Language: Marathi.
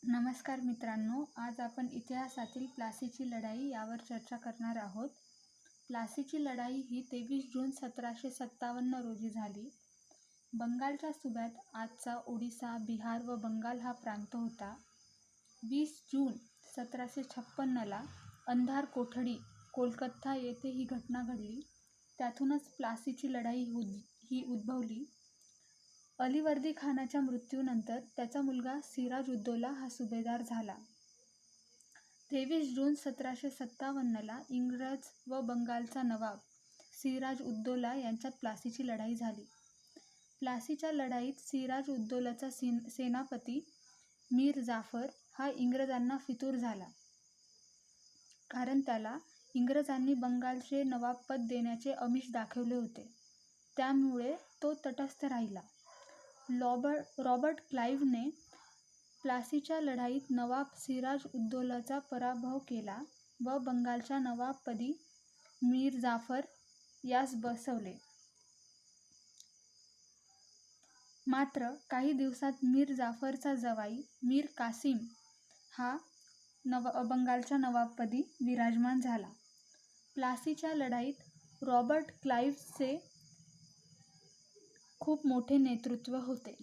नमस्कार मित्रांनो, आज आपण इतिहासातील प्लासीची लढाई यावर चर्चा करणार आहोत. प्लासीची लढाई ही 23 जून 1757 रोजी झाली. बंगालच्या सुब्यात आजचा ओडिसा, बिहार व बंगाल हा प्रांत होता. 20 जून 1756ला अंधार कोठडी, कोलकाता येथे ही घटना घडली. त्यातूनच प्लासीची लढाई ही उद्भवली. अलीवर्दी खानाच्या मृत्यूनंतर त्याचा मुलगा सिराज-उद-दौला हा सुभेदार झाला. 23 जून 1757ला इंग्रज व बंगालचा नवाब सिराज-उद-दौला यांच्यात प्लासीची लढाई झाली. प्लासीच्या लढाईत सिराज-उद-दौलाचा सेनापती मीर जाफर हा इंग्रजांना फितूर झाला, कारण त्याला इंग्रजांनी बंगालचे नवाबपद देण्याचे आमिष दाखवले होते. त्यामुळे तो तटस्थ राहिला. रॉबर्ट क्लाईव्हने प्लासीच्या लढाईत नवाब सिराज-उद-दौलाचा पराभव केला व बंगालच्या नवाबपदी मीर जाफर यास बसवले. मात्र काही दिवसात मीर जाफरचा जावई मीर कासिम हा बंगालच्या नवाबपदी विराजमान झाला. प्लासीच्या लढाईत रॉबर्ट क्लाईव्हचे खूप मोठे नेतृत्व होते.